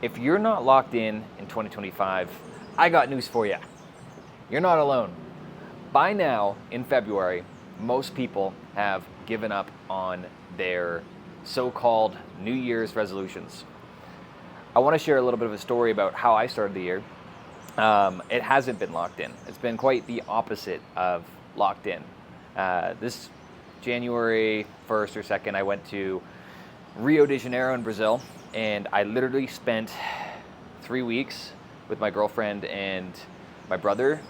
If you're not locked in 2025, I got news for you. You're not alone. By now, in February, most people have given up on their so-called New Year's resolutions. I want to share a little bit of a story about how I started the year. It hasn't been locked in. It's been quite the opposite of locked in. This January 1st or 2nd, I went to Rio de Janeiro in Brazil, and I literally spent 3 weeks with my girlfriend and my brother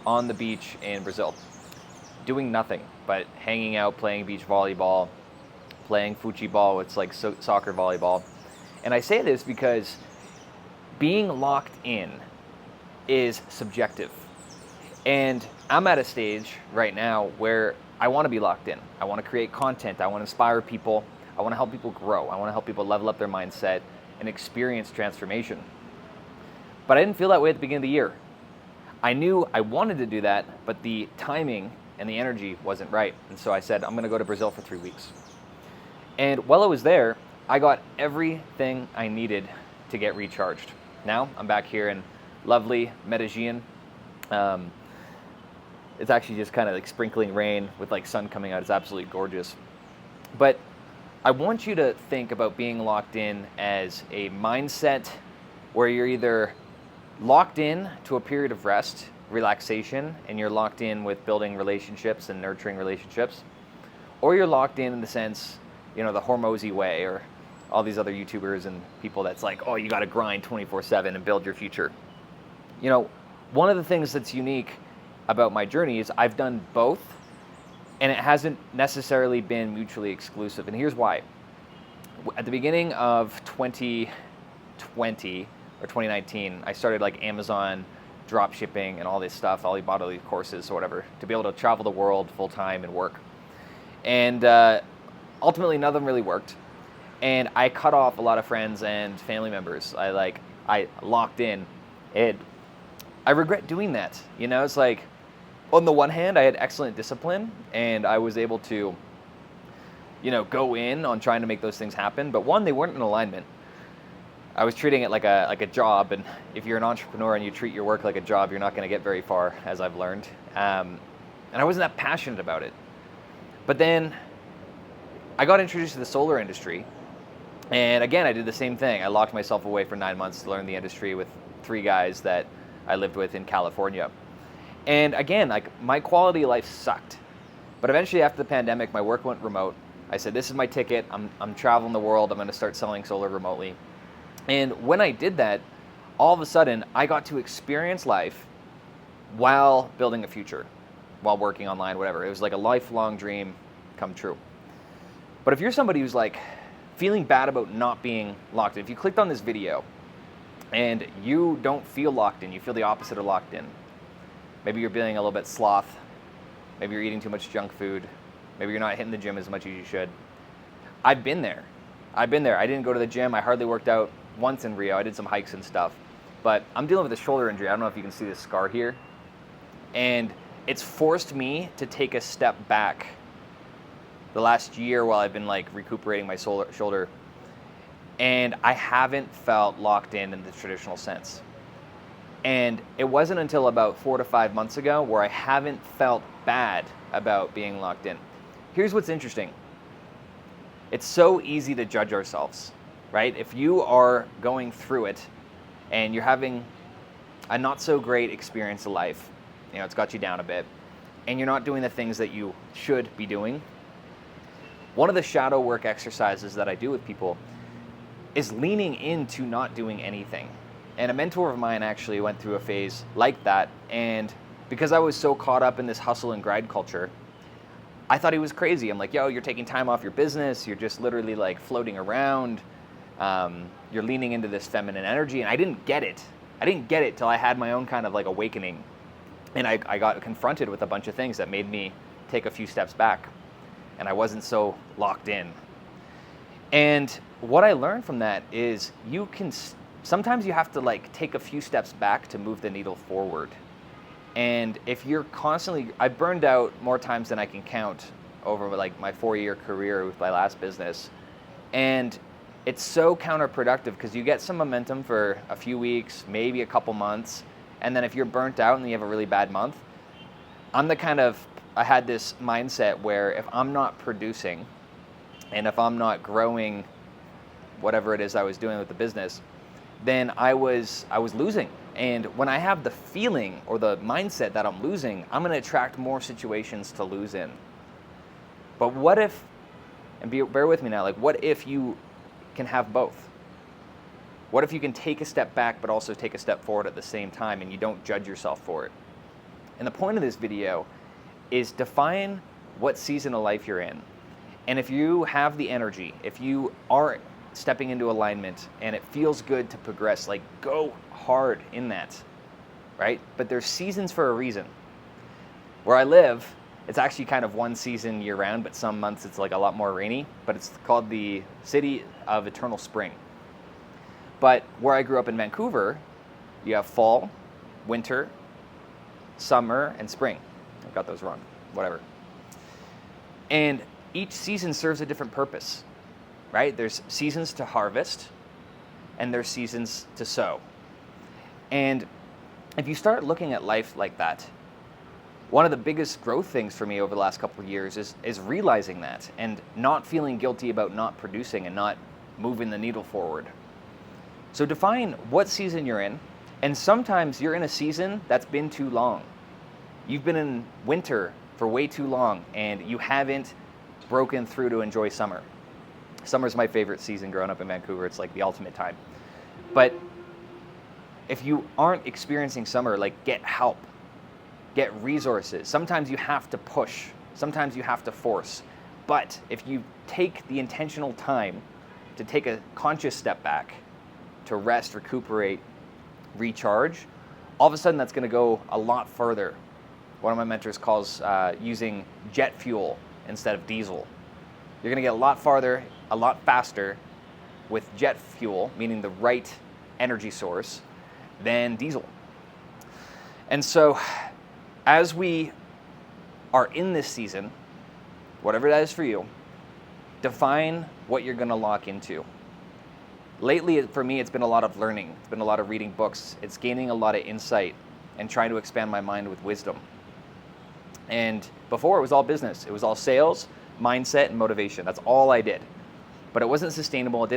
on the beach in Brazil, doing nothing but hanging out, playing beach volleyball, playing fuchibol, it's like soccer volleyball. And I say this because being locked in is subjective. And I'm at a stage right now where I want to be locked in. I want to create content. I want to inspire people. I want to help people grow. I want to help people level up their mindset and experience transformation. But I didn't feel that way at the beginning of the year. I knew I wanted to do that, but the timing and the energy wasn't right. And so I said, I'm going to go to Brazil for 3 weeks. And while I was there, I got everything I needed to get recharged. Now I'm back here in lovely Medellin. It's actually just kind of like sprinkling rain with like sun coming out. It's absolutely gorgeous. But I want you to think about being locked in as a mindset where you're either locked in to a period of rest, relaxation, and you're locked in with building relationships and nurturing relationships, or you're locked in the sense, the Hormozy way, or all these other YouTubers and people that's like, oh, you got to grind 24/7 and build your future. One of the things that's unique about my journey is I've done both, and it hasn't necessarily been mutually exclusive. And here's why. At the beginning of 2020 or 2019, I started like Amazon drop shipping and all this stuff. I bought all these courses or whatever to be able to travel the world full time and work. And ultimately, none of them really worked. And I cut off a lot of friends and family members. I locked in. And I regret doing that. It's like, on the one hand, I had excellent discipline and I was able to, go in on trying to make those things happen. But one, they weren't in alignment. I was treating it like a job, and if you're an entrepreneur and you treat your work like a job, you're not going to get very far, as I've learned. And I wasn't that passionate about it. But then I got introduced to the solar industry, and again, I did the same thing. I locked myself away for 9 months to learn the industry with 3 guys that I lived with in California. And again, like, my quality of life sucked. But eventually, after the pandemic, my work went remote. I said, this is my ticket. I'm traveling the world. I'm going to start selling solar remotely. And when I did that, all of a sudden, I got to experience life while building a future, while working online, whatever. It was like a lifelong dream come true. But if you're somebody who's like feeling bad about not being locked in, if you clicked on this video and you don't feel locked in, you feel the opposite of locked in, maybe you're being a little bit sloth, maybe you're eating too much junk food, maybe you're not hitting the gym as much as you should. I've been there. I didn't go to the gym. I hardly worked out once in Rio. I did some hikes and stuff. But I'm dealing with a shoulder injury. I don't know if you can see this scar here. And it's forced me to take a step back the last year while I've been like recuperating my shoulder. And I haven't felt locked in the traditional sense. And it wasn't until about 4 to 5 months ago where I haven't felt bad about being locked in. Here's what's interesting. It's so easy to judge ourselves, right? If you are going through it and you're having a not so great experience of life, it's got you down a bit, and you're not doing the things that you should be doing, one of the shadow work exercises that I do with people is leaning into not doing anything. And a mentor of mine actually went through a phase like that, and because I was so caught up in this hustle and grind culture, I thought he was crazy. I'm like, yo, you're taking time off your business, you're just literally like floating around, you're leaning into this feminine energy, and I didn't get it. I didn't get it till I had my own kind of like awakening, and I got confronted with a bunch of things that made me take a few steps back, and I wasn't so locked in. And what I learned from that is sometimes you have to like take a few steps back to move the needle forward. And if you're constantly, I burned out more times than I can count over like my 4-year career with my last business. And it's so counterproductive because you get some momentum for a few weeks, maybe a couple months, and then if you're burnt out and you have a really bad month, I had this mindset where if I'm not producing and if I'm not growing whatever it is I was doing with the business, then I was losing. And when I have the feeling or the mindset that I'm losing, I'm going to attract more situations to lose in. But what if, and bear with me now, like what if you can have both? What if you can take a step back but also take a step forward at the same time and you don't judge yourself for it? And the point of this video is define what season of life you're in. And if you have the energy, if you are stepping into alignment and it feels good to progress, like go hard in that, right? But there's seasons for a reason. Where I live, it's actually kind of one season year round, but some months it's like a lot more rainy, but it's called the City of Eternal Spring. But where I grew up in Vancouver, you have fall, winter, summer, and spring. I got those wrong, whatever. And each season serves a different purpose, right? There's seasons to harvest and there's seasons to sow. And if you start looking at life like that, one of the biggest growth things for me over the last couple of years is realizing that and not feeling guilty about not producing and not moving the needle forward. So define what season you're in, and sometimes you're in a season that's been too long. You've been in winter for way too long and you haven't broken through to enjoy summer. Summer's my favorite season growing up in Vancouver. It's like the ultimate time. But if you aren't experiencing summer, like get help, get resources. Sometimes you have to push, sometimes you have to force. But if you take the intentional time to take a conscious step back, to rest, recuperate, recharge, all of a sudden that's going to go a lot further. One of my mentors calls using jet fuel instead of diesel. You're going to get a lot farther, a lot faster with jet fuel, meaning the right energy source, than diesel. And so as we are in this season, whatever that is for you, define what you're going to lock into. Lately, for me, it's been a lot of learning. It's been a lot of reading books. It's gaining a lot of insight and trying to expand my mind with wisdom. And before, it was all business. It was all sales, mindset, and motivation. That's all I did. But it wasn't sustainable.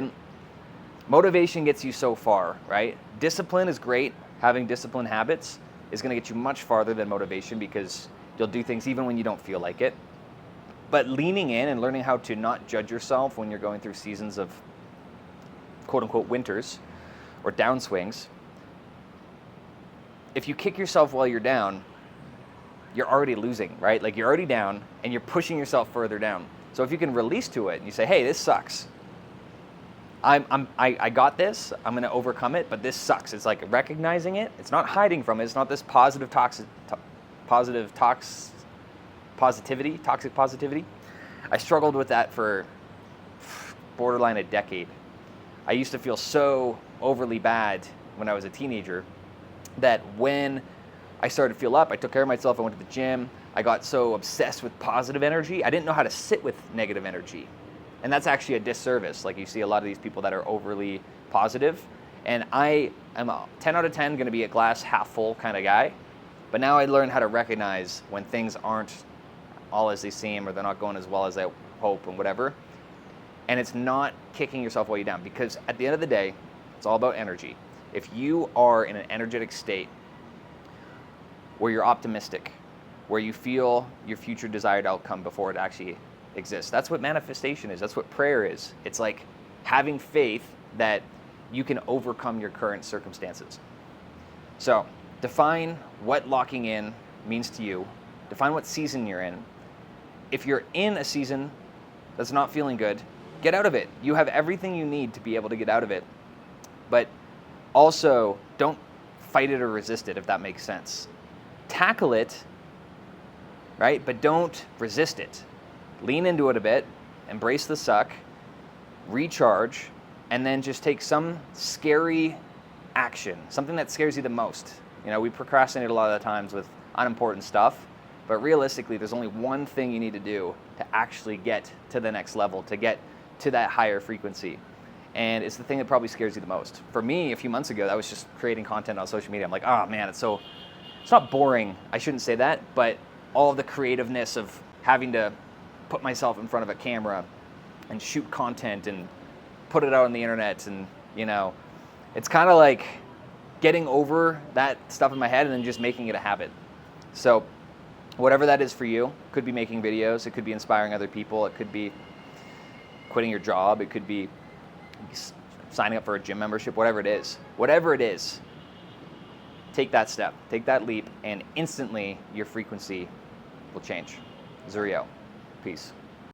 Motivation gets you so far, right? Discipline is great. Having disciplined habits is going to get you much farther than motivation because you'll do things even when you don't feel like it. But leaning in and learning how to not judge yourself when you're going through seasons of quote-unquote winters or downswings, if you kick yourself while you're down, you're already losing, right? Like you're already down and you're pushing yourself further down. So if you can release to it and you say, hey, this sucks. I got this, I'm gonna overcome it, but this sucks. It's like recognizing it. It's not hiding from it. It's not this toxic positivity. I struggled with that for borderline a decade. I used to feel so overly bad when I was a teenager that when I started to feel up, I took care of myself, I went to the gym, I got so obsessed with positive energy, I didn't know how to sit with negative energy. And that's actually a disservice. Like you see a lot of these people that are overly positive, and I am a 10 out of 10 going to be a glass half full kind of guy. But now I learned how to recognize when things aren't all as they seem or they're not going as well as I hope and whatever. And it's not kicking yourself while you're down, because at the end of the day, it's all about energy. If you are in an energetic state where you're optimistic, where you feel your future desired outcome before it actually exists, that's what manifestation is. That's what prayer is. It's like having faith that you can overcome your current circumstances. So define what locking in means to you. Define what season you're in. If you're in a season that's not feeling good, get out of it. You have everything you need to be able to get out of it. But also, don't fight it or resist it, if that makes sense. Tackle it, right? But don't resist it. Lean into it a bit, embrace the suck, recharge, and then just take some scary action, something that scares you the most. You know, we procrastinate a lot of the times with unimportant stuff, but realistically, there's only one thing you need to do to actually get to the next level, to get to that higher frequency. And it's the thing that probably scares you the most. For me, a few months ago, that was just creating content on social media. I'm like, oh man, it's not boring. I shouldn't say that, but all of the creativeness of having to put myself in front of a camera and shoot content and put it out on the internet, and it's kind of like getting over that stuff in my head and then just making it a habit. So whatever that is for you, could be making videos, it could be inspiring other people, it could be quitting your job, it could be signing up for a gym membership, whatever it is, take that step, take that leap, and instantly your frequency will change. Zurio, peace.